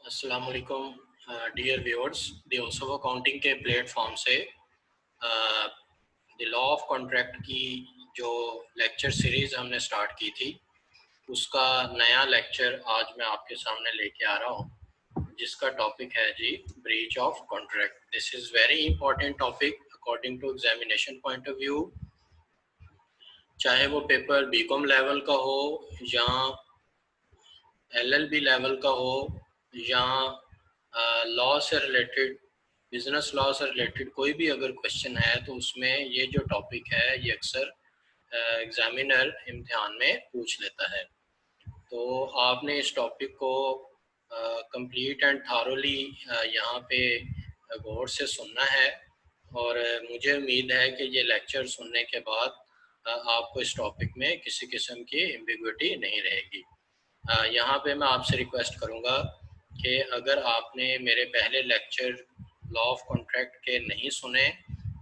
अस्सलाम वालेकुम dear viewers. The Osho accounting के प्लेटफॉर्म से द लॉ ऑफ कॉन्ट्रैक्ट की जो लेक्चर सीरीज हमने स्टार्ट की थी उसका नया लेक्चर आज मैं आपके सामने लेके आ रहा हूँ, जिसका टॉपिक है जी breach of contract. This is very important topic according to examination point of view, चाहे वो पेपर बीकॉम लेवल का हो या एलएलबी लेवल का हो या लॉ से रिलेटेड, बिजनेस लॉ से रिलेटेड कोई भी अगर क्वेश्चन है तो उसमें ये जो टॉपिक है ये अक्सर एग्जामिनर इम्तिहान में पूछ लेता है। तो आपने इस टॉपिक को कंप्लीट एंड थारोली यहाँ पे गौर से सुनना है और मुझे उम्मीद है कि ये लेक्चर सुनने के बाद आपको इस टॉपिक में किसी किस्म की एम्बिग्विटी नहीं रहेगी। यहाँ पे मैं आपसे रिक्वेस्ट करूँगा कि अगर आपने मेरे पहले लेक्चर लॉ ऑफ कॉन्ट्रैक्ट के नहीं सुने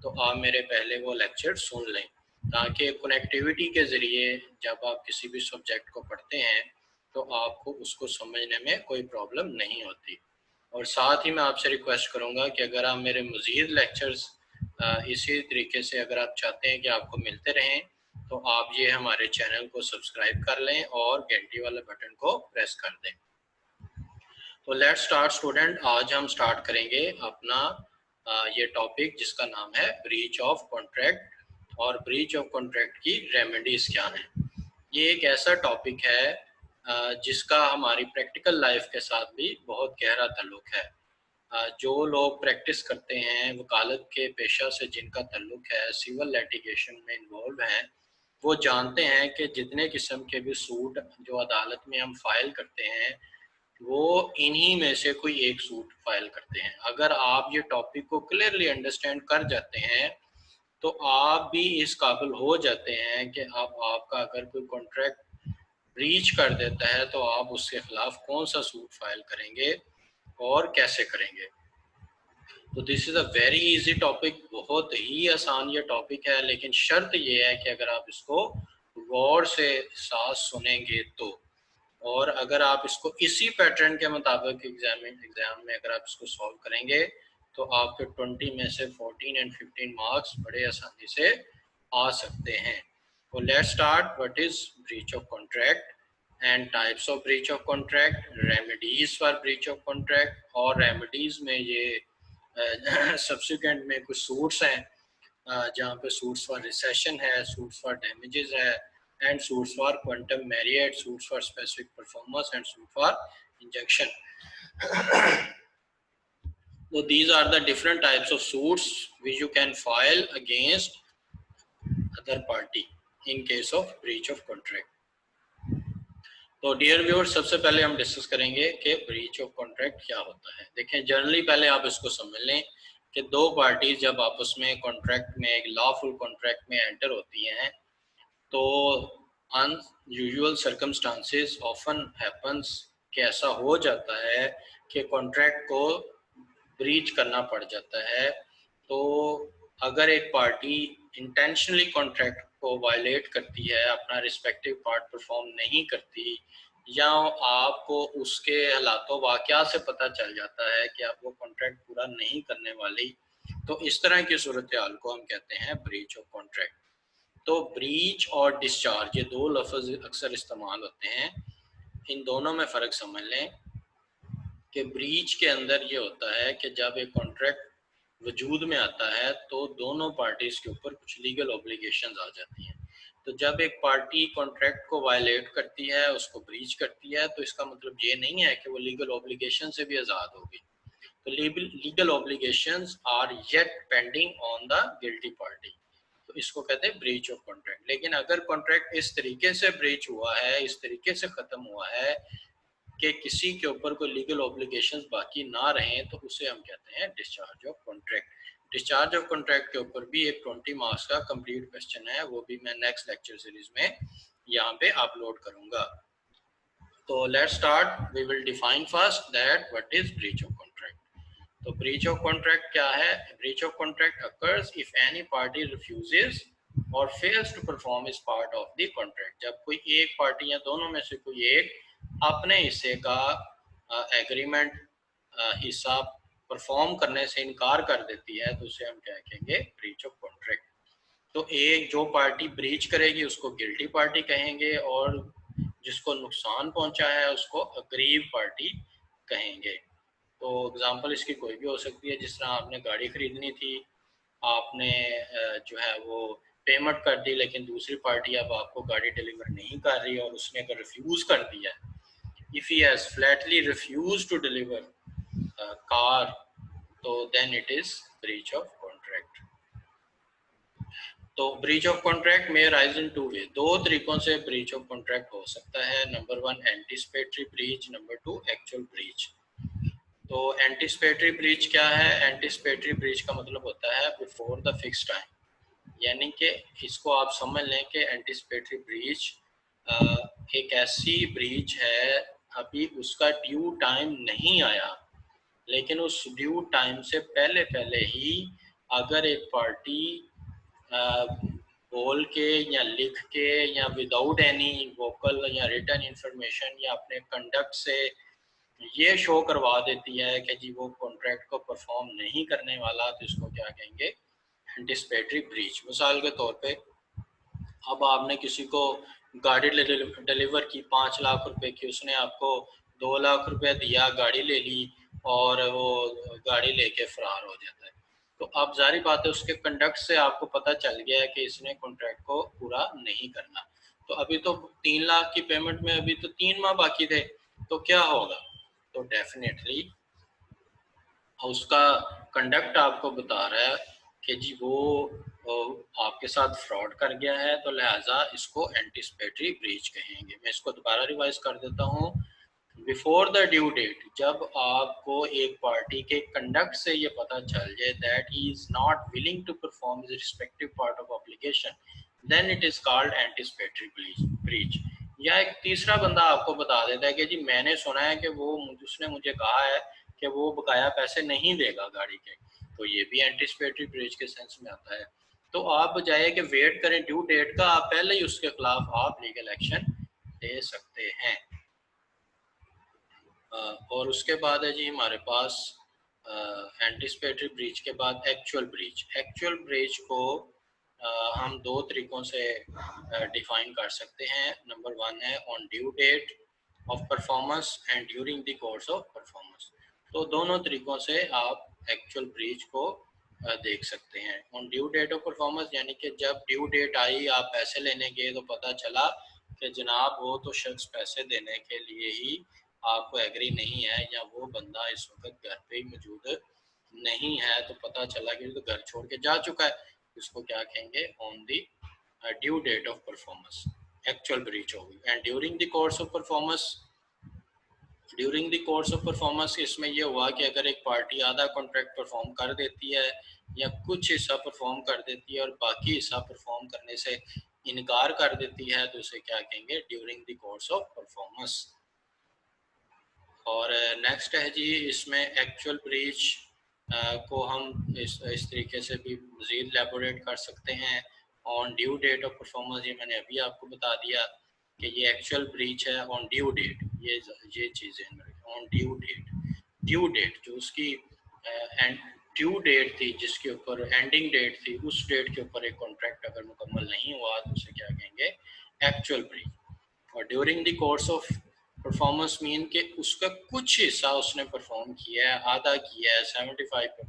तो आप मेरे पहले वो लेक्चर सुन लें, ताकि कनेक्टिविटी के ज़रिए जब आप किसी भी सब्जेक्ट को पढ़ते हैं तो आपको उसको समझने में कोई प्रॉब्लम नहीं होती। और साथ ही मैं आपसे रिक्वेस्ट करूँगा कि अगर आप मेरे मज़ीद लेक्चर्स इसी तरीके से अगर आप चाहते हैं कि आपको मिलते रहें तो आप ये हमारे चैनल को सब्सक्राइब कर लें और घंटी वाले बटन को प्रेस कर दें। तो लेट्स स्टार्ट स्टूडेंट। आज हम स्टार्ट करेंगे अपना ये टॉपिक जिसका नाम है ब्रीच ऑफ कॉन्ट्रैक्ट और ब्रीच ऑफ कॉन्ट्रैक्ट की रेमेडीज क्या हैं। ये एक ऐसा टॉपिक है जिसका हमारी प्रैक्टिकल लाइफ के साथ भी बहुत गहरा ताल्लुक है। जो लोग प्रैक्टिस करते हैं, वकालत के पेशा से जिनका ताल्लुक है, सिविल लिटिगेशन में इन्वॉल्व हैं, वो जानते हैं कि जितने किस्म के भी सूट जो अदालत में हम फाइल करते हैं वो इन्हीं में से कोई एक सूट फाइल करते हैं। अगर आप ये टॉपिक को क्लियरली अंडरस्टैंड कर जाते हैं तो आप भी इस काबिल हो जाते हैं कि आप आपका अगर कोई कॉन्ट्रैक्ट ब्रीच कर देता है तो आप उसके खिलाफ कौन सा सूट फाइल करेंगे और कैसे करेंगे। तो this is a very easy topic, बहुत ही आसान ये टॉपिक है, लेकिन शर्त ये है कि अगर आप इसको गौर से साथ सुनेंगे तो, और अगर आप इसको इसी पैटर्न के मुताबिक एग्जाम में अगर आप इसको सॉल्व करेंगे तो आपके 20 में से 14 एंड 15 मार्क्स बड़े आसानी से आ सकते हैं। तो let's start. What is breach of contract and types of breach of contract, remedies for breach of contract, और रेमेडीज में ये सब्सिक्वेंट में कुछ सूट्स हैं जहाँ पे सूट्स फॉर रिसेशन है, सूट्स फॉर डैमेजेस है, and suits for quantum merit, suits for specific performance, and suit for injunction. So these are the different types of suits which you can file against other party in case of breach of contract. तो dear viewers, सबसे पहले हम discuss करेंगे कि breach of contract क्या होता है। देखें, जनरली पहले आप इसको समझ लें कि दो पार्टीज जब आपस में कॉन्ट्रैक्ट में, एक लॉफुल कॉन्ट्रैक्ट में एंटर होती हैं तो अनयूजुअल सर्कमस्टांसेस ऑफन हैपन्स कि ऐसा हो जाता है कि कॉन्ट्रैक्ट को ब्रीच करना पड़ जाता है। तो अगर एक पार्टी इंटेंशनली कॉन्ट्रैक्ट को वायलेट करती है, अपना रिस्पेक्टिव पार्ट परफॉर्म नहीं करती, या आपको उसके हालातों वाक़यात से पता चल जाता है कि आप वो कॉन्ट्रैक्ट पूरा नहीं करने वाली, तो इस तरह की सूरत हाल को हम कहते हैं ब्रीच ऑफ कॉन्ट्रैक्ट। तो ब्रीच और डिस्चार्ज ये दो लफ्ज़ अक्सर इस्तेमाल होते हैं, इन दोनों में फ़र्क समझ लें कि ब्रीच के अंदर ये होता है कि जब एक कॉन्ट्रैक्ट वजूद में आता है तो दोनों पार्टीज़ के ऊपर कुछ लीगल ऑब्लिगेशंस आ जाती हैं। तो जब एक पार्टी कॉन्ट्रैक्ट को वायलेट करती है, उसको ब्रीच करती है, तो इसका मतलब ये नहीं है कि वो लीगल ऑब्लिगेशन से भी आज़ाद होगी। तो legal obligations are yet pending on the guilty party, तो इसको कहते हैं ब्रीच ऑफ कॉन्ट्रैक्ट। लेकिन अगर कॉन्ट्रैक्ट इस तरीके से ब्रीच हुआ है, इस तरीके से ख़त्म हुआ है कि किसी के ऊपर कोई लीगल ऑब्लिगेशंस बाकी ना रहें, तो उसे हम कहते हैं discharge of contract. Discharge of contract के ऊपर भी एक 20 मार्क्स का कंप्लीट क्वेश्चन है, वो भी मैं नेक्स्ट लेक्चर सीरीज में यहाँ पे अपलोड करूँगा। तो let's start. We will define first that what is breach of contract. तो ब्रीच ऑफ कॉन्ट्रैक्ट क्या है? Breach of contract occurs if any party refuses और fails to perform is part of the contract. जब कोई एक party या दोनों में से कोई एक अपने हिस्से का एग्रीमेंट हिस्सा परफॉर्म करने से इनकार कर देती है तो उसे हम क्या कहेंगे, ब्रीच ऑफ कॉन्ट्रैक्ट। तो एक जो पार्टी ब्रीच करेगी उसको गिल्टी पार्टी कहेंगे, और जिसको नुकसान पहुंचा है उसको अग्रीव पार्टी कहेंगे। तो एग्जांपल इसकी कोई भी हो सकती है, जिस तरह आपने गाड़ी खरीदनी थी, आपने जो है वो पेमेंट कर दी, लेकिन दूसरी पार्टी अब आपको गाड़ी डिलीवर नहीं कर रही और उसने अगर रिफ्यूज कर दिया, if he has flatly refuse to deliver car, तो then it is breach of contract. तो ब्रीच ऑफ कॉन्ट्रैक्ट में राइज इन टू वे, दो तरीकों से ब्रीच ऑफ कॉन्ट्रैक्ट हो सकता है। Number 1 anticipatory breach, number 2 actual breach. तो एंटिसिपेटरी ब्रीच क्या है? एंटिसिपेटरी ब्रीच का मतलब होता है बिफोर द फिक्स टाइम, यानी कि इसको आप समझ लें कि एंटिसिपेटरी ब्रीच एक ऐसी ब्रीच है, अभी उसका ड्यू टाइम नहीं आया, लेकिन उस ड्यू टाइम से पहले पहले ही अगर एक पार्टी बोल के या लिख के या विदाउट एनी वोकल या रिटन इंफॉर्मेशन या अपने कंडक्ट से ये शो करवा देती है कि जी वो कॉन्ट्रैक्ट को परफॉर्म नहीं करने वाला, तो इसको क्या कहेंगे, एंटिसिपेटरी ब्रीच। मिसाल के तौर पे अब आपने किसी को गाड़ी डिलीवर की 5 लाख रुपए की, उसने आपको 2 लाख रुपए दिया, गाड़ी ले ली और वो गाड़ी लेके फरार हो जाता है। तो अब जारी बात है उसके कंडक्ट से आपको पता चल गया है कि इसने कॉन्ट्रैक्ट को पूरा नहीं करना। तो अभी तो 3 लाख की पेमेंट में अभी तो 3 माह बाकी थे, तो क्या होगा? तो डेफिनेटली उसका कंडक्ट आपको बता रहा है कि जी वो आपके साथ फ्रॉड कर गया है, तो लिहाजा इसको एंटिसिपेटरी ब्रीच कहेंगे। मैं इसको दोबारा रिवाइज कर देता हूँ। बिफोर द ड्यू डेट, जब आपको एक पार्टी के कंडक्ट से ये पता चल जाए that he is not willing to perform his respective part of obligation, then it is called anticipatory breach. या एक तीसरा बंदा आपको बता देता है कि जी मैंने सुना है कि वो उसने मुझे कहा है कि वो बकाया पैसे नहीं देगा गाड़ी के, तो ये भी एंटिसिपेटरी ब्रीच के सेंस में आता है। तो आप बजाय कि वेट करें ड्यू डेट का, आप पहले ही उसके खिलाफ आप लीगल एक्शन ले सकते हैं। और उसके बाद है जी हमारे पास एंटिसिपेटरी ब्रीच के बाद एक्चुअल ब्रीच। एक्चुअल ब्रीच को हम दो तरीकों से डिफाइन कर सकते हैं। नंबर 1 है on due date of performance and during the course of performance. तो दोनों तरीकों से आप एक्चुअल ब्रीच को देख सकते हैं। On due date of performance यानी कि जब ड्यू डेट आई, आप पैसे लेने गए तो पता चला कि जनाब वो तो शख्स पैसे देने के लिए ही आपको एग्री नहीं है, या वो बंदा इस वक्त घर पे ही मौजूद नहीं है, तो पता चला कि तो घर छोड़ के जा चुका है, इसको क्या कहेंगे, on the due date of performance actual breach होगी। And during the course of performance, during the course of performance इसमें यह हुआ कि अगर एक पार्टी आधा कॉन्ट्रैक्ट परफॉर्म कर देती है या कुछ हिस्सा परफॉर्म कर देती है और बाकी हिस्सा परफॉर्म करने से इनकार कर देती है, तो उसे क्या कहेंगे, during the course of performance. और नेक्स्ट है जी इसमें एक्चुअल ब्रीच को हम इस तरीके से भी मज़ीद एलेबोरेट कर सकते हैं। On due date of performance, ये मैंने अभी आपको बता दिया कि ये एक्चुअल ब्रीच है ऑन ड्यू डेट, ये चीज़ें on due date. Due date जो उसकी एंड ड्यू डेट थी, जिसके ऊपर एंडिंग डेट थी, उस डेट के ऊपर एक कॉन्ट्रैक्ट अगर मुकम्मल नहीं हुआ तो उसे क्या कहेंगे, एक्चुअल ब्रीच। और during the course of performance mean के उसका कुछ हिस्सा उसने परफॉर्म किया है, आधा किया है 75,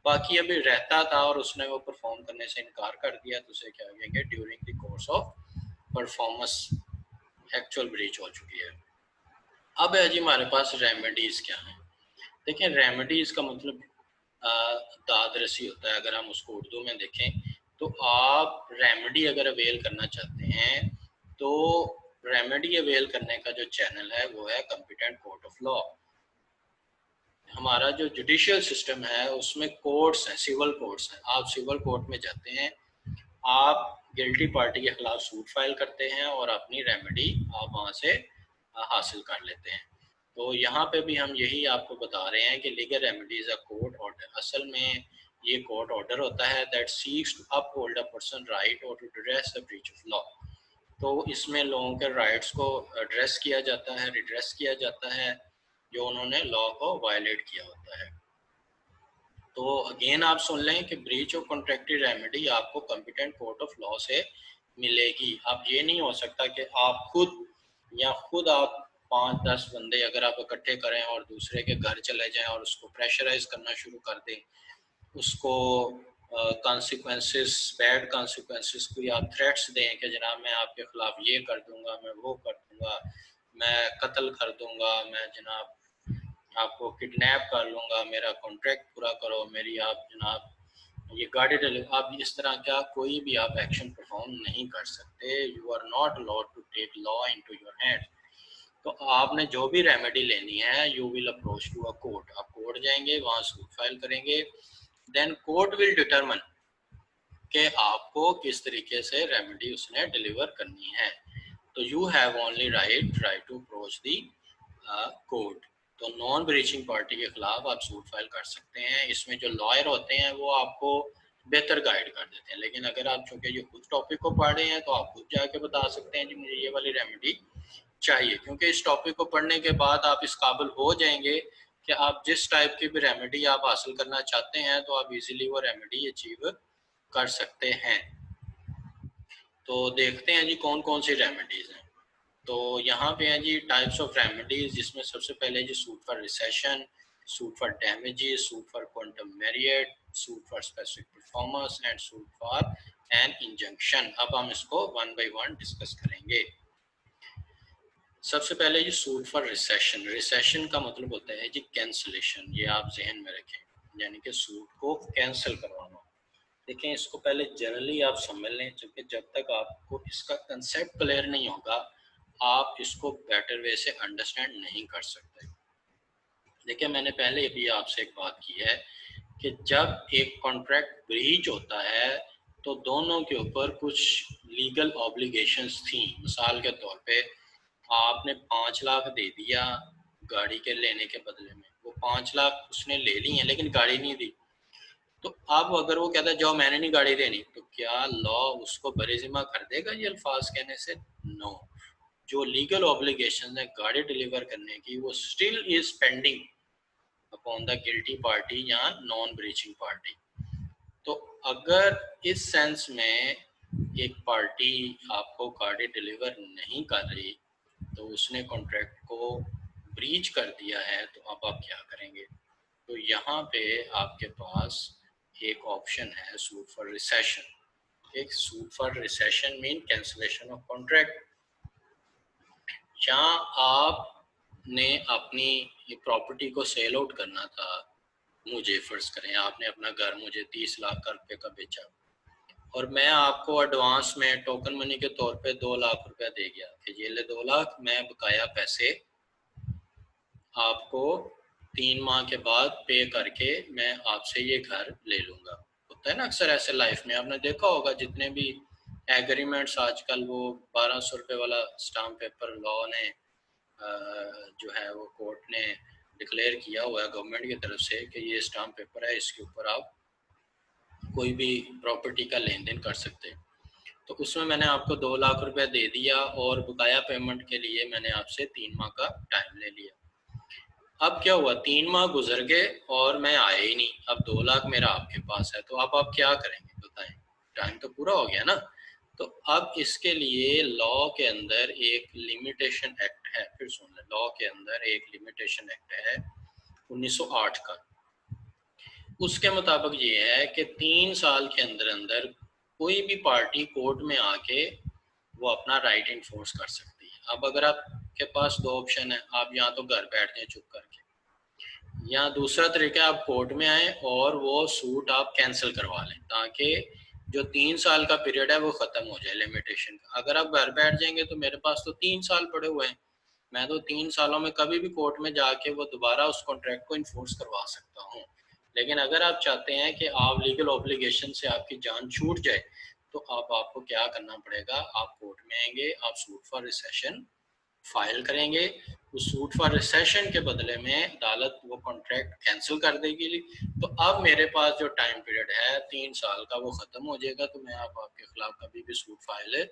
बाकी अभी रहता था और उसने वो परफॉर्म करने से इनकार कर दिया, तो उसे क्या कहेंगे, during the course of performance actual breach हो चुकी है। अब है जी हमारे पास रेमेडीज क्या है। देखिए रेमेडीज का मतलब दाद रसी होता है। अगर हम उसको उर्दू में देखें तो आप रेमेडी अगर अवेल करना चाहते हैं तो रेमेडी अवेल करने का जो चैनल है वो है कॉम्पिटेंट कोर्ट ऑफ लॉ। हमारा जो जुडिशियल सिस्टम है उसमें कोर्ट्स हैं, सिविल कोर्ट्स हैं। आप सिविल कोर्ट में जाते हैं, आप गिल्टी पार्टी के खिलाफ सूट फाइल करते हैं और अपनी रेमेडी आप वहाँ से हासिल कर लेते हैं। तो यहाँ पे भी हम यही आपको बता रहे हैं कि legal remedies a court order. असल में ये कोर्ट ऑर्डर होता है that seeks to uphold a person right और to redress the breach of law. तो इसमें लोगों के राइट्स को एड्रेस किया जाता है, रिड्रेस किया जाता है, जो उन्होंने लॉ को वायलेट किया होता है। तो अगेन आप सुन लें कि ब्रीच ऑफ कॉन्ट्रैक्टरी रेमेडी आपको कॉम्पिटेंट कोर्ट ऑफ लॉ से मिलेगी। अब ये नहीं हो सकता कि आप खुद आप 5-10 बंदे अगर आप इकट्ठे करें और दूसरे के घर चले जाएं और उसको प्रेशराइज करना शुरू कर दें, उसको कॉन्सिक्वेंसेस, बैड कॉन्सिक्वेंसेस को आप थ्रेट्स दें कि जनाब मैं आपके खिलाफ ये कर दूंगा, मैं वो कर दूंगा, मैं कत्ल कर दूंगा, मैं जनाब आपको किडनैप कर लूँगा, मेरा कॉन्ट्रैक्ट पूरा करो, मेरी आप जनाब ये गाड़ी डिलीवर, आप इस तरह का कोई भी आप एक्शन परफॉर्म नहीं कर सकते। You are not allowed to take law into your hand. तो आपने जो भी रेमेडी लेनी है, you will approach to a court. आप कोर्ट जाएंगे, वहाँ सूट फाइल करेंगे, देन कोर्ट विल डिटरमिन कि आपको किस तरीके से रेमेडी उसने डिलीवर करनी है। तो you have only right to approach the court. तो नॉन ब्रीचिंग पार्टी के खिलाफ आप सूट फाइल कर सकते हैं। इसमें जो लॉयर होते हैं वो आपको बेहतर गाइड कर देते हैं, लेकिन अगर आप चूंकि ये खुद टॉपिक को पढ़ रहे हैं तो आप खुद जाके बता सकते हैं जी मुझे ये वाली रेमेडी चाहिए, क्योंकि इस टॉपिक को पढ़ने के बाद आप इस काबिल हो जाएंगे कि आप जिस टाइप की भी रेमेडी आप हासिल करना चाहते हैं तो आप इजीली वो रेमेडी अचीव कर सकते हैं। तो देखते हैं जी कौन कौन सी रेमेडीज हैं। तो यहाँ पे है जी टाइप्स ऑफ रेमेडीज, जिसमें सबसे पहले जी suit for rescission, suit for damages, suit for quantum meruit, suit for specific performance and suit for an injunction. अब हम इसको वन बाय वन डिस्कस करेंगे। सबसे पहले जी सूट फॉर रिसेशन। रिसेशन का मतलब होता है जी कैंसलेशन, ये आप जहन में रखें, यानी कि सूट को कैंसिल करवाना। देखें इसको पहले जनरली आप समझ लें, क्योंकि जब तक आपको इसका कंसेप्ट क्लियर नहीं होगा आप इसको बेटर वे से अंडरस्टैंड नहीं कर सकते। देखिए मैंने पहले भी आपसे एक बात की है कि जब एक कॉन्ट्रैक्ट ब्रीच होता है तो दोनों के ऊपर कुछ लीगल ऑब्लिगेशंस थी। मिसाल के तौर पे आपने 5 लाख दे दिया गाड़ी के लेने के बदले में, वो 5 लाख उसने ले ली है लेकिन गाड़ी नहीं दी। तो अब अगर वो कहता है जाओ मैंने नहीं गाड़ी देनी, तो क्या लॉ उसको बरेजिमा कर देगा ये अल्फाज कहने से? नो। जो लीगल ऑब्लिगेशन है गाड़ी डिलीवर करने की वो still is pending upon the guilty party या नॉन ब्रीचिंग पार्टी। तो अगर इस सेंस में एक पार्टी आपको गाड़ी डिलीवर नहीं कर रही तो उसने कॉन्ट्रैक्ट को ब्रीच कर दिया है, तो अब आप क्या करेंगे? तो यहाँ पे आपके पास एक ऑप्शन है सूट फॉर रिसेशन। एक suit for recession mean cancellation of contract. जहाँ आपने अपनी प्रॉपर्टी को सेल आउट करना था, मुझे फर्ज करें आपने अपना घर मुझे 30 लाख का रुपए का बेचा और मैं आपको एडवांस में टोकन मनी के तौर पे 2 लाख रुपया दे गया कि ये ले 2 लाख, मैं बकाया पैसे आपको 3 माह के बाद पे करके मैं आपसे ये घर ले लूँगा। होता है ना अक्सर ऐसे लाइफ में, आपने देखा होगा जितने भी एग्रीमेंट्स आजकल वो 1200 रुपये वाला स्टाम्प पेपर लॉ ने जो है वो कोर्ट ने डिक्लेयर किया हुआ है गवर्नमेंट की तरफ से कि ये स्टाम्प पेपर है, इसके ऊपर आप कोई भी प्रॉपर्टी का लेन देन कर सकते हैं। तो उसमें मैंने आपको 2 लाख रुपए दे दिया और बकाया पेमेंट के लिए मैंने आपसे 3 माह का टाइम ले लिया। अब क्या हुआ, 3 माह गुजर गए और मैं आया ही नहीं। अब 2 लाख मेरा आपके पास है, तो अब आप क्या करेंगे बताएं? टाइम तो पूरा हो गया ना। तो अब इसके लिए लॉ के अंदर एक लिमिटेशन एक्ट है, फिर सुन लें, लॉ के अंदर एक लिमिटेशन एक्ट है 1908 का। उसके मुताबिक ये है कि 3 साल के अंदर अंदर कोई भी पार्टी कोर्ट में आके वो अपना राइट इन्फोर्स कर सकती है। अब अगर आपके पास 2 ऑप्शन है, आप या तो घर बैठ जाए चुप करके, या दूसरा तरीका आप कोर्ट में आए और वो सूट आप कैंसिल करवा लें ताकि जो 3 साल का पीरियड है वो खत्म हो जाए लिमिटेशन का। अगर आप घर बैठ जाएंगे तो मेरे पास तो 3 साल पड़े हुए हैं, मैं तो 3 सालों में कभी भी कोर्ट में जाके वो दोबारा उस कॉन्ट्रैक्ट को इन्फोर्स करवा सकता हूँ। लेकिन अगर आप चाहते हैं कि आप लीगल ऑब्लिगेशन से आपकी जान छूट जाए तो अब आपको क्या करना पड़ेगा, आप कोर्ट में आएंगे, आप सूट फॉर रिसेशन फाइल करेंगे। उस सूट फॉर रिसेशन के बदले में अदालत वो कॉन्ट्रैक्ट कैंसिल कर देगी। तो अब मेरे पास जो टाइम पीरियड है 3 साल का वो खत्म हो जाएगा, तो मैं अब आपके खिलाफ कभी भी सूट फाइल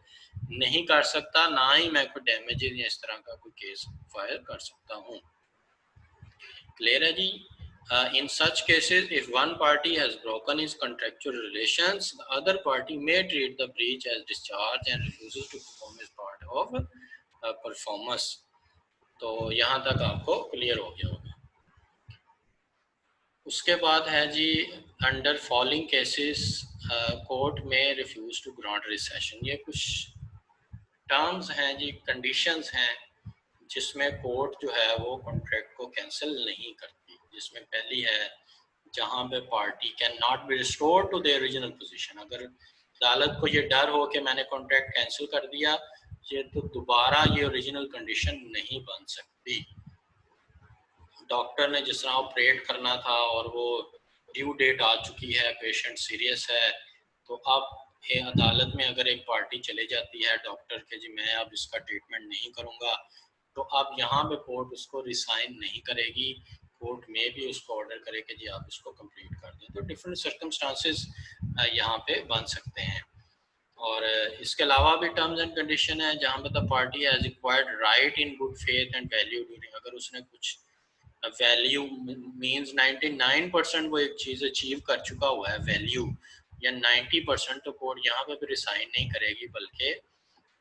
नहीं कर सकता, ना ही मैं कोई डैमेजेस या इस तरह का कोई केस फाइल कर सकता हूँ। क्लियर है जी? In such cases, if one party has broken his contractual relations, the other party may treat the breach as discharge and refuses to perform his part of performance. तो यहाँ तक आपको clear हो गया होगा। उसके बाद है जी अंडर फॉलोइंग केसेस कोर्ट में रिफ्यूज टू ग्रांट रिसेशन। ये कुछ टर्म्स हैं जी, कंडीशंस हैं जिसमें कोर्ट जो है वो कॉन्ट्रैक्ट को कैंसिल नहीं करती। जिसमें पहली है जहाँ पे party can not be restored to the original position. अगर अदालत को ये डर हो कि मैंने कॉन्ट्रैक्ट कैंसिल कर दिया, ये तो दोबारा ये ओरिजिनल कंडीशन नहीं बन सकती। डॉक्टर ने जिस तरह ऑपरेट करना था और वो ड्यू डेट आ चुकी है, पेशेंट सीरियस है, तो अब अदालत में अगर एक पार्टी चले जाती है डॉक्टर के जी मैं अब इसका ट्रीटमेंट नहीं करूँगा, तो अब यहाँ पे कोर्ट उसको रिसाइन नहीं करेगी, कोर्ट में भी उसको ऑर्डर करे कि जी आप इसको कंप्लीट कर दें। तो डिफरेंट सर्कमस्टांसेस यहाँ पे बन सकते हैं। और इसके अलावा भी टर्म्स एंड कंडीशन है जहाँ पे the party has acquired right in good faith and value during. अगर उसने कुछ वैल्यू मींस 99% वो एक चीज़ अचीव कर चुका हुआ है वैल्यू, या 90%, तो कोर्ट यहाँ पे भी रिसाइन नहीं करेगी, बल्कि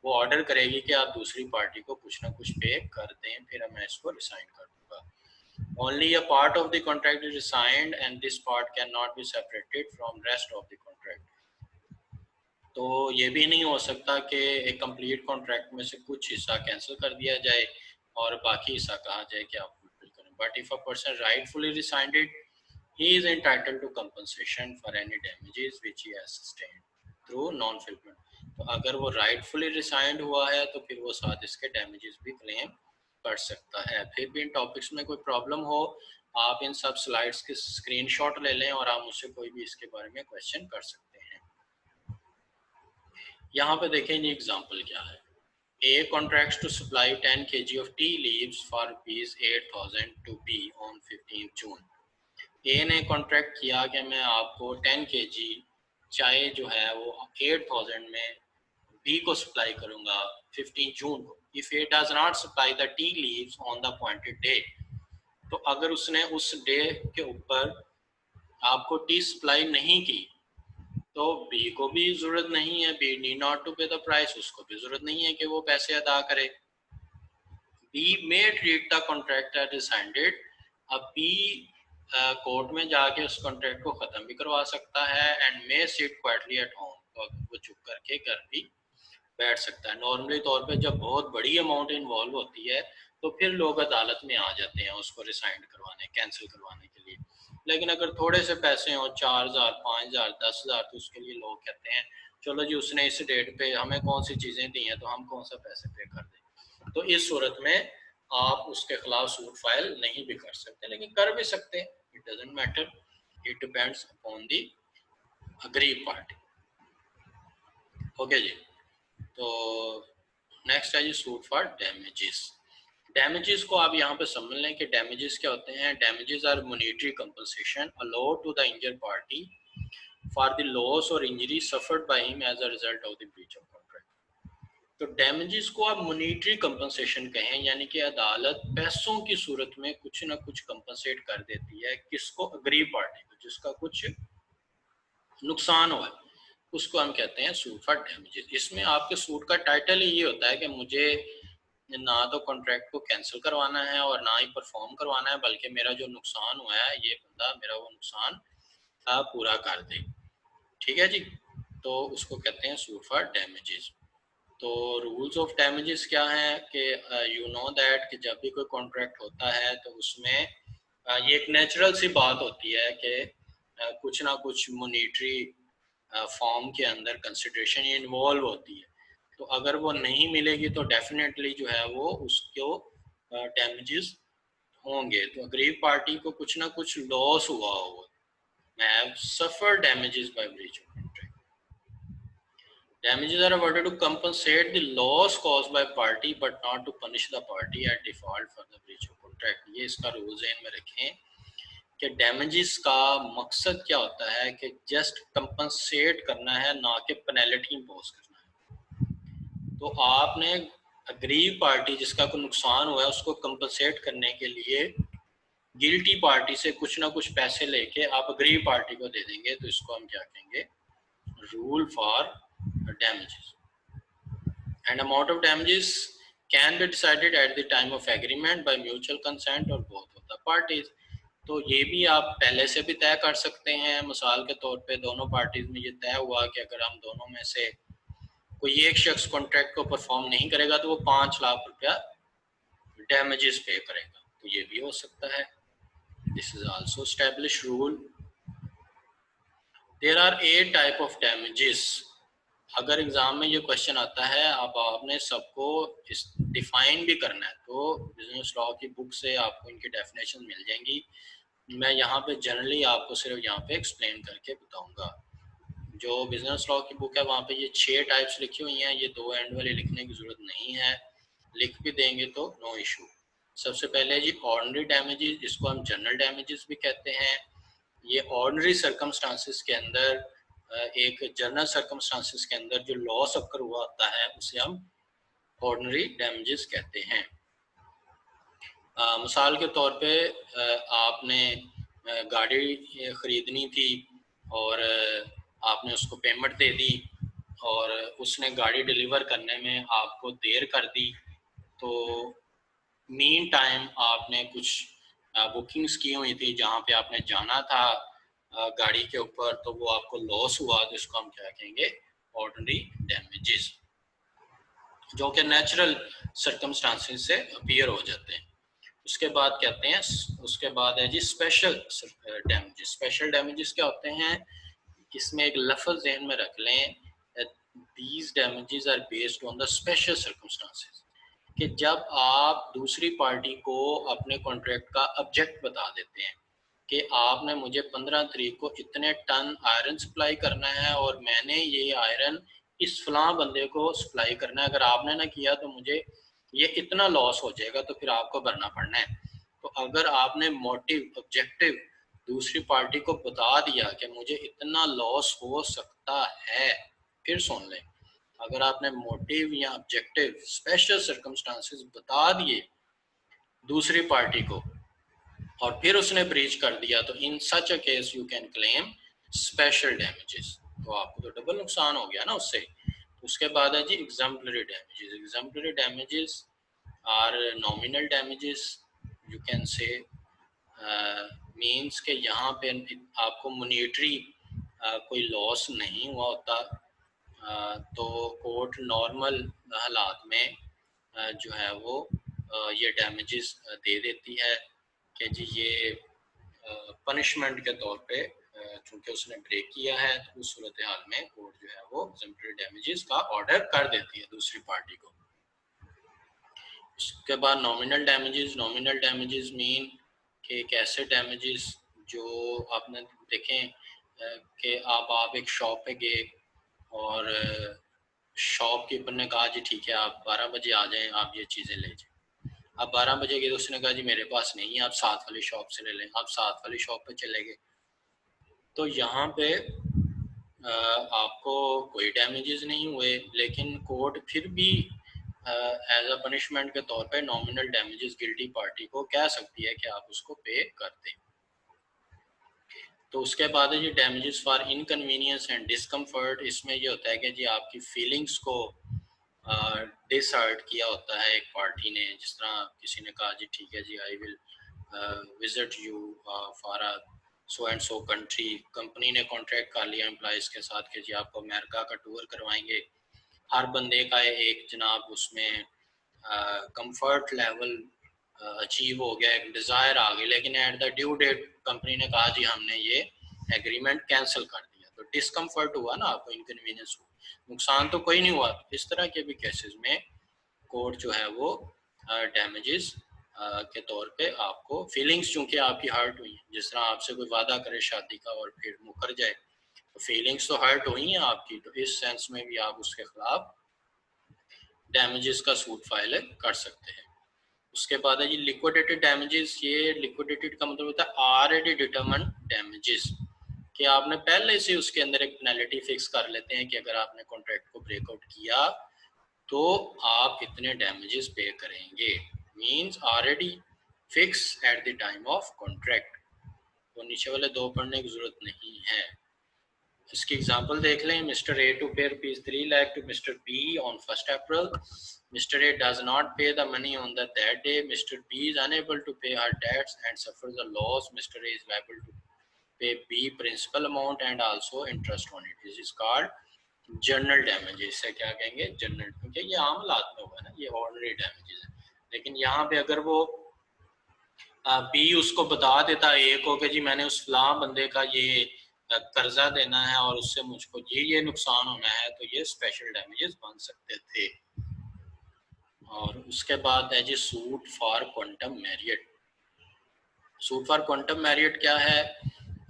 वो ऑर्डर करेगी कि आप दूसरी पार्टी को कुछ ना कुछ पे कर दें, फिर मैं इसको रिसाइन कर दूंगा। Only a part of the contract is rescinded and this part can not be separated from rest of the contract. तो ये भी नहीं हो सकता कि एक कंप्लीट कॉन्ट्रैक्ट में से कुछ हिस्सा कैंसिल कर दिया जाए और बाकी हिस्सा कहा जाए कि आप फुलफिल करें। But if a person rightfully rescinded it, he is entitled to compensation for any damages which he has sustained through non-fulfillment। तो अगर वो rightfully resigned हुआ है तो फिर वो साथ इसके damages भी claim कर सकता है। फिर भी इन टॉपिक्स में कोई प्रॉब्लम हो, आप इन सब स्लाइड्स के स्क्रीनशॉट ले लें और आप मुझसे कोई भी इसके बारे में क्वेश्चन कर सकते हैं। यहाँ पे देखें ये एग्जाम्पल क्या है। A contracts to supply 10 kg of tea leaves for ₹8,000 to B on 15 June। ए ने कॉन्ट्रैक्ट किया कि मैं आपको 10 kg चाय जो है वो 8,000 में बी को सप्लाई करूंगा 15 जून को। If A does not supply the tea leaves on the appointed day, तो अगर उसने उस डे के ऊपर आपको टी सप्लाई नहीं की तो बी को भी जरूरत नहीं है, बी नीड नॉट टू पे द प्राइस, उसको भी जरूरत नहीं है कि वो पैसे अदा करे। B may treat the contract as rescinded. अब बी कोर्ट में जाके उस कॉन्ट्रैक्ट को खत्म भी करवा सकता है and may sit quietly at home. तो वो चुप करके घर भी बैठ सकता है। नॉर्मली तौर पे जब बहुत बड़ी अमाउंट इन्वॉल्व होती है तो फिर लोग अदालत में आ जाते हैं उसको रिसाइंड करवाने, कैंसिल करवाने के लिए। लेकिन अगर थोड़े से पैसे हो 4,000, 5,000, 10,000, तो उसके लिए लोग कहते हैं चलो जी उसने इस डेट पे हमें कौन सी चीज़ें दी हैं तो हम कौन सा पैसे पे कर दें। तो इस सूरत में आप उसके खिलाफ सूट फाइल नहीं भी कर सकते, लेकिन कर भी सकते हैं। It doesn't matter, it depends upon the agreed party. Okay जी, तो नेक्स्ट है जी सूट फॉर डैमेजेस। डैमेजेस को आप यहाँ पे समझ लें कि डैमेजेस क्या होते हैं। Damages are monetary compensation allowed to the injured party for the loss और injury suffered by him as a result of the breach of contract. तो डैमेजेस को आप मॉनेटरी कंपनसेशन कहें, यानी कि अदालत पैसों की सूरत में कुछ ना कुछ कंपनसेट कर देती है किसको, अग्रीव पार्टी को, जिसका कुछ नुकसान हुआ है, उसको हम कहते हैं सूट फॉर डैमेजेस। इसमें आपके सूट का टाइटल ही ये होता है कि मुझे ना तो कॉन्ट्रैक्ट को कैंसिल करवाना है और ना ही परफॉर्म करवाना है, बल्कि मेरा जो नुकसान हुआ है ये बंदा मेरा वो नुकसान पूरा कर दे। ठीक है जी, तो उसको कहते हैं सूट फॉर डैमेजेस। तो रूल्स ऑफ डैमेजेस क्या है कि यू नो दैट कि जब भी कोई कॉन्ट्रैक्ट होता है तो उसमें ये एक नेचुरल सी बात होती है कि कुछ ना कुछ मॉनेटरी फॉर्म के अंदर कंसिडरेशन इन्वॉल्व होती है। तो अगर वो नहीं मिलेगी तो डेफिनेटली जो है वो उसको डैमेजेस होंगे। तो अग्रीव पार्टी को कुछ ना कुछ लॉस हुआ होगा, have suffered damages by breach of contract. Damages are awarded to compensate the loss caused by party but not to punish the party at default for the breach of contract। ये इसका rule ज़हन में रखें कि damages का मकसद क्या होता है कि जस्ट कंपनसेट करना है, ना कि पेनल्टी इम्पोज करना है। तो आपने अग्रीव पार्टी जिसका कोई नुकसान हुआ है उसको कंपनसेट करने के लिए गिल्टी पार्टी से कुछ ना कुछ पैसे लेके आप अग्री पार्टी को दे देंगे, तो इसको हम क्या कहेंगे, rule for damages. And amount of damages can be decided at the time of agreement by mutual consent और बोथ ऑफ द पार्टीज। तो ये भी आप पहले से भी तय कर सकते हैं। मिसाल के तौर पे दोनों पार्टीज में ये तय हुआ कि अगर हम दोनों में से कोई एक शख्स कॉन्ट्रैक्ट को परफॉर्म नहीं करेगा तो वो 5 लाख रुपया डैमेजेस पे करेगा, तो ये भी हो सकता है। This is also established rule. There are 8 type of damages. अगर एग्जाम में ये क्वेश्चन आता है, अब आपने सबको डिफाइन भी करना है, तो बिजनेस लॉ की बुक से आपको इनकी डेफिनेशन मिल जाएंगी। मैं यहाँ पे जनरली आपको सिर्फ यहाँ पे एक्सप्लेन करके बताऊंगा। जो बिजनेस लॉ की बुक है वहाँ पे ये 6 टाइप्स लिखी हुई हैं, ये 2 एंड वाली लिखने की जरूरत नहीं है, लिख भी देंगे तो नो इशू। सबसे पहले जी ऑर्डिनरी डैमेजेस, जिसको हम जनरल डैमेजेस भी कहते हैं। ये ऑर्डिनरी सर्कमस्टांसिस के अंदर, एक जनरल सर्कमस्टांसिस के अंदर जो लॉस अकर हुआ होता है उसे हम ऑर्डिनरी डैमेजेस कहते हैं। मिसाल के तौर पे आपने गाड़ी ख़रीदनी थी और आपने उसको पेमेंट दे दी और उसने गाड़ी डिलीवर करने में आपको देर कर दी, तो मीन टाइम आपने कुछ बुकिंग्स की हुई थी जहाँ पे आपने जाना था गाड़ी के ऊपर, तो वो आपको लॉस हुआ, तो इसको हम क्या कहेंगे, ऑर्डिनरी डैमेजेस, जो कि नेचुरल सर्कमस्टांसेस से अपीयर हो जाते हैं। उसके बाद कहते हैं, उसके बाद है जी स्पेशल डैमेजेस। स्पेशल डैमेजेस क्या होते हैं, इसमें एक लफ्ज़ ज़हन में रख लें, these damages are based on the special circumstances, कि जब आप दूसरी पार्टी को अपने कॉन्ट्रैक्ट का ऑब्जेक्ट बता देते हैं कि आपने मुझे 15 तारीख को इतने टन आयरन सप्लाई करना है और मैंने ये आयरन इस फलां बंदे को सप्लाई करना है, अगर आपने ना किया तो मुझे ये इतना लॉस हो जाएगा, तो फिर आपको भरना पड़ना है। तो अगर आपने मोटिव ऑब्जेक्टिव दूसरी पार्टी को बता दिया कि मुझे इतना लॉस हो सकता है, फिर सुन लें, अगर आपने मोटिव या ऑब्जेक्टिव स्पेशल सर्कमस्टांसेस बता दिए दूसरी पार्टी को और फिर उसने ब्रीच कर दिया, तो in such a case you can claim special damages. तो आपको तो डबल नुकसान हो गया ना उससे। उसके बाद है जी exemplary damages. Exemplary damages are nominal damages, you can say means के यहाँ पे आपको मोनेटरी कोई लॉस नहीं हुआ होता, तो कोर्ट नॉर्मल हालात में जो है वो ये डैमेजेस दे देती है कि जी ये पनिशमेंट के तौर पे चूंकि उसने ब्रेक किया है, तो उस सूरत हाल में कोर्ट जो है वो एग्जम्पलरी डैमेजेस का ऑर्डर कर देती है दूसरी पार्टी को। उसके बाद nominal damages. Nominal damages mean कि एक ऐसे डैमेजेस जो आपने देखें कि आप एक शॉप पे गए और शॉपकीपर ने कहा जी ठीक है आप 12 बजे आ जाएं, आप ये चीज़ें ले जाएं। आप 12 बजे गए तो उसने कहा जी मेरे पास नहीं है, आप साथ वाली शॉप से ले लें। आप साथ वाली शॉप पे चले गए, तो यहाँ पे आपको कोई डैमेजेस नहीं हुए, लेकिन कोर्ट फिर भी एज अ पनिशमेंट के तौर पे नॉमिनल डैमेजेस गिल्टी पार्टी को कह सकती है कि आप उसको पे कर दें। तो उसके बाद है जी damages for inconvenience and discomfort. इसमें ये होता है कि जी आपकी फीलिंग्स को डिसहर्ट किया होता है एक पार्टी ने, जिस तरह किसी ने कहा जी ठीक है जी I will visit you for a so and so country. Company ने कॉन्ट्रैक्ट कर लिया एम्प्लॉयज़ के साथ कि जी आपको अमेरिका का टूर करवाएंगे। हर बंदे का एक जनाब उसमें कंफर्ट लेवल अचीव हो गया, एक डिज़ायर आ गई, लेकिन at the due date company ने कहा जी हमने ये एग्रीमेंट कैंसिल कर दिया, तो डिस्कम्फर्ट हुआ ना आपको, इनकन्वीनियंस हुआ, नुकसान तो कोई नहीं हुआ। इस तरह के भी केसेस में कोर्ट जो है वो डैमेजेस के तौर पे आपको, फीलिंग्स चूंकि आपकी हर्ट हुई, जिस तरह आपसे कोई वादा करे शादी का और फिर मुकर जाए, तो फीलिंग्स तो हर्ट हुई हैं आपकी, तो इस सेंस में भी आप उसके खिलाफ डैमेजेस का सूट फाइल कर सकते हैं। उसके बाद है जी लिक्विडेटेड डैमेजेस। ये लिक्विडेटेड का मतलब होता है ऑलरेडी डिटरमिन्ड डैमेजेस, कि आपने पहले से उसके अंदर एक पेनल्टी फिक्स कर लेते हैं कि अगर आपने कॉन्ट्रैक्ट को ब्रेकआउट किया तो आप इतने डैमेजेस पे करेंगे। Means already fix at the time of contract. तो नीचे वाले दो पढ़ने की जरूरत नहीं है। इसकी एग्जांपल देख लें। Mister A to pay rupees 3 lakh to mister B on 1 April. Mr. A does not pay the money on that day. Mr. B is unable to pay her debts and suffers a loss. Mr. A is liable to pay B principal amount and also interest on it. This is called general damages. इसे क्या कहेंगे? General, क्योंकि ये आम हालात में हुआ है ना, ये ऑर्डिनरी डैमेजेस है। लेकिन यहाँ पे अगर वो बी उसको बता देता ए को कि जी मैंने उस फलां बंदे का ये कर्जा देना है और उससे मुझको ये नुकसान होना है, तो ये स्पेशल डैमेजेस बन सकते थे। और उसके बाद है जी suit for quantum meruit. Suit for quantum meruit क्या है?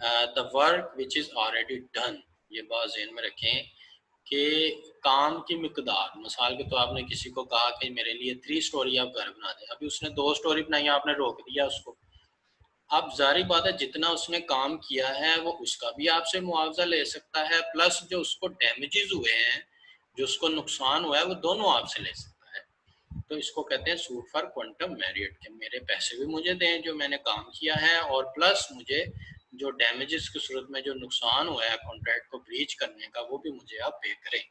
The work which is already done. ये बात ज़हन में रखें कि काम की मिकदार, मिसाल के तो आपने किसी को कहा कि मेरे लिए 3 स्टोरी आप घर बना दें, अभी उसने 2 स्टोरी बनाई, आपने रोक दिया उसको। अब जारी बात है जितना उसने काम किया है वो उसका भी आपसे मुआवजा ले सकता है, प्लस जो उसको डैमेजेस हुए हैं, जो उसको नुकसान हुआ है, वो दोनों आपसे ले सकता है। तो इसको कहते हैं सूट फॉर क्वांटम मैरियट, कि मेरे पैसे भी मुझे दें जो मैंने काम किया है, और प्लस मुझे जो डैमेजेस की सूरत में जो नुकसान हुआ है कॉन्ट्रैक्ट को ब्रीच करने का, वो भी मुझे आप पे करें।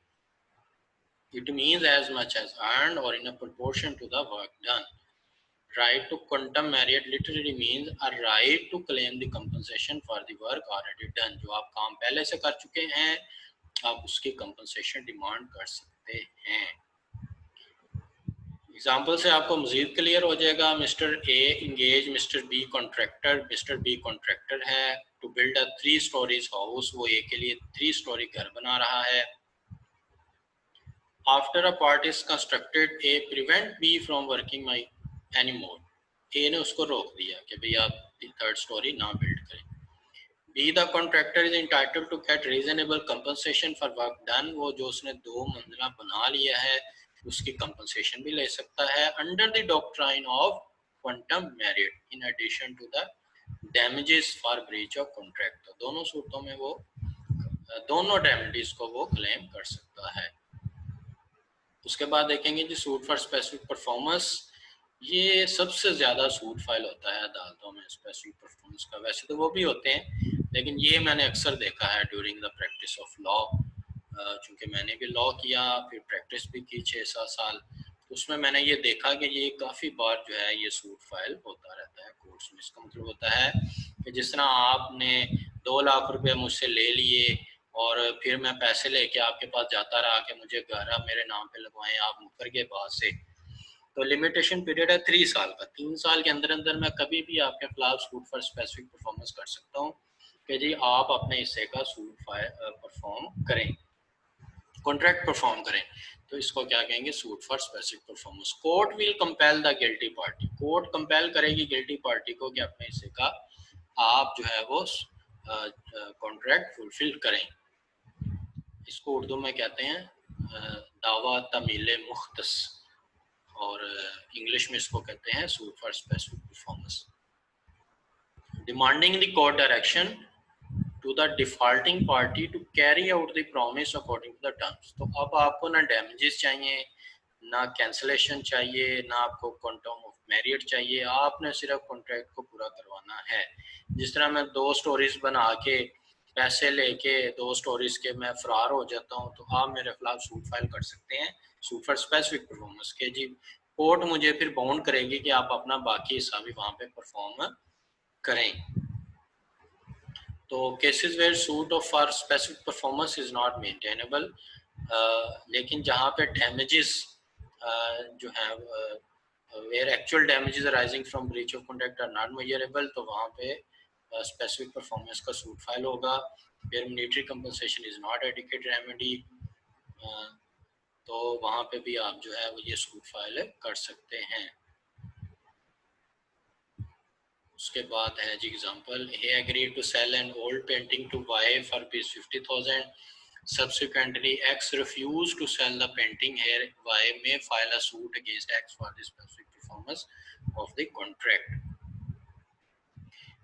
It means as much as earn और in a proportion to the work done. Right to quantum merit literally means a right to claim the compensation for the work already done। जो आप काम पहले से कर चुके हैं, आप उसकी compensation डिमांड कर सकते हैं। एग्जाम्पल से आपको मजीद क्लियर हो जाएगा। Mr A engage Mr B contractor. Mr B contractor है to build a 3 stories house. वो ए के लिए 3 स्टोरी घर बना रहा है। After a part is constructed A prevent B from working my any more. A ने उसको रोक दिया कि भाई आप 3rd स्टोरी ना बिल्ड करें। B the contractor is entitled to get reasonable compensation for work done. वो जो उसने 2 मंजिला बना लिया है उसकी कंपनसेशन भी ले सकता है under the doctrine of quantum merit in addition to the damages for breach of contract. तो दोनों सूरतों में वो दोनों डैमेजेस को वो क्लेम कर सकता है। उसके बाद देखेंगे जी सूट फॉर स्पेसिफिक परफॉर्मेंस। ये सबसे ज़्यादा सूट फाइल होता है अदालतों में स्पेसिफिक परफॉर्मेंस का। वैसे तो वो भी होते हैं, लेकिन ये मैंने अक्सर देखा है during the practice of law. चूँकि मैंने भी लॉ किया, फिर प्रैक्टिस भी की 6-7 साल, तो उसमें मैंने ये देखा कि ये काफ़ी बार जो है ये सूट फाइल होता रहता है कोर्ट्स में। इसका मतलब होता है कि जिस तरह आपने 2 लाख रुपए मुझसे ले लिए और फिर मैं पैसे लेके आपके पास जाता रहा कि मुझे घर आप मेरे नाम पे लगवाएं, आप मुकर गए बाद से, तो लिमिटेशन पीरियड है 3 साल का। 3 साल के अंदर अंदर मैं कभी भी आपके खिलाफ सूट फॉर स्पेसिफिक परफॉर्मेंस कर सकता हूँ कि जी आप अपने हिस्से का सूट परफॉर्म करें, कॉन्ट्रैक्ट परफॉर्म करें। तो इसको क्या कहेंगे? Suit for specific performance. Court will compel the guilty party. Court compel करेगी गिल्टी पार्टी को कि अपने हिस्से का आप जो है वो कॉन्ट्रैक्ट फुलफिल करें। इसको उर्दू में कहते हैं दावा तमील मुख्तस, और इंग्लिश में इसको कहते हैं suit for specific performance. Demanding the court direction to the defaulting party to carry out the promise according to the terms. तो अब आपको ना डैमेजेस चाहिए, ना कैंसलेशन चाहिए, ना आपको क्वांटम ऑफ मैरिट चाहिए, आपने सिर्फ कॉन्ट्रैक्ट को पूरा करवाना है। जिस तरह मैं 2 स्टोरीज बना के पैसे लेके 2 स्टोरीज के मैं फरार हो जाता हूँ, तो आप मेरे खिलाफ सूट फाइल कर सकते हैं सूट फॉर स्पेसिफिक परफॉर्मेंस के। जी कोर्ट मुझे फिर बाउंड करेगी कि आप अपना बाकी हिस्सा भी वहाँ पे परफॉर्म करें। तो cases where suit of for specific performance is not maintainable, लेकिन जहाँ पे डैमेजेस जो है where actual damages arising from breach of contract are not measurable, तो वहाँ पे स्पेसिफिक परफॉर्मेंस का सूट फाइल होगा। Where monetary compensation is not adequate remedy, तो वहाँ पे भी आप जो है वो ये सूट फाइल कर सकते हैं। उसके बाद है जी example, he agreed to sell an old painting to Y for ₹50,000. Subsequently, X refused to sell the painting. Here, Y may file a suit against X for the specific performance of the contract.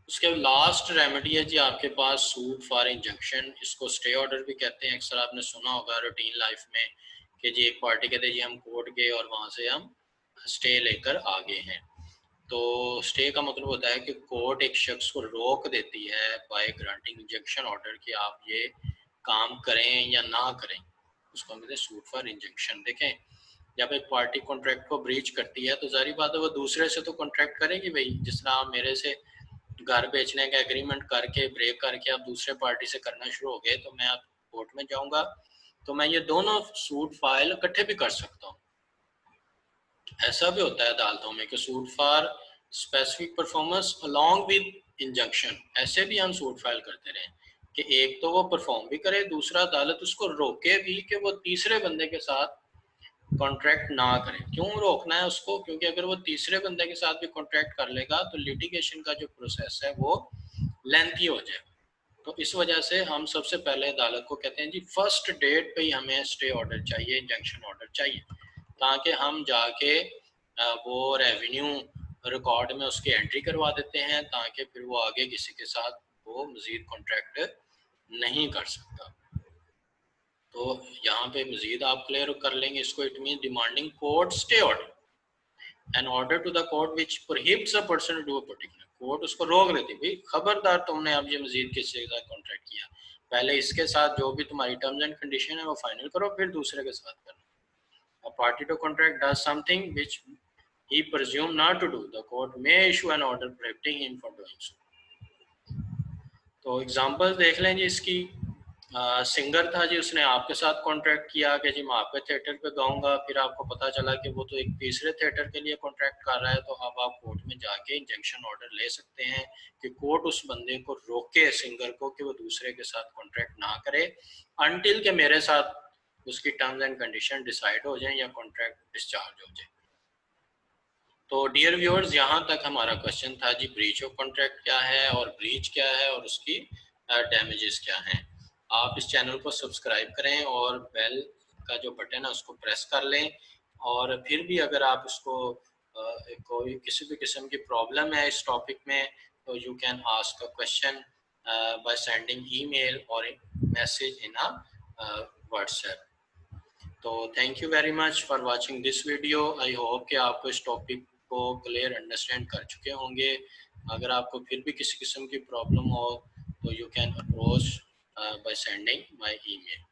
उसके last remedy है जी आपके पास suit for injunction. इसको stay order भी कहते हैं। अक्सर आपने सुना होगा रूटीन लाइफ में कि जी एक पार्टी कहते हैं जी हम कोर्ट गए और वहाँ से हम स्टे लेकर आ गए हैं। तो स्टे का मतलब होता है कि कोर्ट एक शख्स को रोक देती है बाय ग्रांटिंग इंजंक्शन ऑर्डर कि आप ये काम करें या ना करें, उसको हम कहते हैं सूट फॉर इंजंक्शन। देखें, जब एक पार्टी कॉन्ट्रैक्ट को ब्रीच करती है तो जारी बात है वो दूसरे से तो कॉन्ट्रैक्ट करेगी भाई। जिस तरह आप मेरे से घर बेचने का एग्रीमेंट करके ब्रेक करके आप दूसरे पार्टी से करना शुरू हो गए तो मैं आप कोर्ट में जाऊंगा तो मैं ये दोनों सूट फाइल इकट्ठे भी कर सकता हूँ। ऐसा भी होता है अदालतों में कि suit for specific performance along with injunction, ऐसे भी हम सूट फाइल करते रहे कि एक तो वो परफॉर्म भी करे, दूसरा अदालत उसको रोके भी कि वो तीसरे बंदे के साथ कॉन्ट्रैक्ट ना करें। क्यों रोकना है उसको? क्योंकि अगर वो तीसरे बंदे के साथ भी कॉन्ट्रैक्ट कर लेगा तो लिटिगेशन का जो प्रोसेस है वो लेंथी हो जाएगा। तो इस वजह से हम सबसे पहले अदालत को कहते हैं जी फर्स्ट डेट पे ही हमें स्टे ऑर्डर चाहिए, इंजंक्शन ऑर्डर चाहिए, ताकि हम जाके वो रेवेन्यू रिकॉर्ड में उसकी एंट्री करवा देते हैं ताकि फिर वो आगे किसी के साथ वो मजीद कॉन्ट्रैक्ट नहीं कर सकता। तो यहाँ पे मजीद आप क्लियर कर लेंगे इसको। It mean demanding court stay order an order to the court which prohibits a person to do a particular. Court उसको रोक देती भाई खबरदार तुमने अब ये मजीद किसी के साथ कॉन्ट्रैक्ट किया, पहले इसके साथ जो भी तुम्हारी टर्म्स एंड कंडीशन है वो फाइनल करो फिर दूसरे के साथ करना। A party to contract does something which he presumed not to do, the court may issue an order prohibiting him from doing so. तो एग्जांपल देख लें जी इसकी। सिंगर था जी, उसने आपके साथ कॉन्ट्रैक्ट किया कि जी मैं आपके थिएटर पे गाऊंगा, फिर आपको पता चला कि वो तो एक तीसरे थिएटर के लिए कॉन्ट्रैक्ट कर रहा है, तो अब आप कोर्ट में जाके इंजंक्शन ऑर्डर ले सकते हैं कि कोर्ट उस बंदे को रोके, सिंगर को, कि वो दूसरे के साथ कॉन्ट्रैक्ट ना करे अनटिल के मेरे साथ उसकी टर्म्स एंड कंडीशन डिसाइड हो जाए या कॉन्ट्रैक्ट डिस्चार्ज हो जाए। तो डियर व्यूअर्स, यहाँ तक हमारा क्वेश्चन था जी ब्रीच ऑफ कॉन्ट्रैक्ट क्या है और ब्रीच क्या है और उसकी डैमेजेस क्या हैं। आप इस चैनल को सब्सक्राइब करें और बेल का जो बटन है उसको प्रेस कर लें। और फिर भी अगर आप इसको कोई किसी भी किस्म की प्रॉब्लम है इस टॉपिक में तो you can ask a question by sending email और मैसेज इन अ व्हाट्सएप। तो thank you very much for watching this video. I hope कि आपको इस टॉपिक को क्लियर अंडरस्टैंड कर चुके होंगे। अगर आपको फिर भी किसी किस्म की प्रॉब्लम हो तो you can approach by sending my email.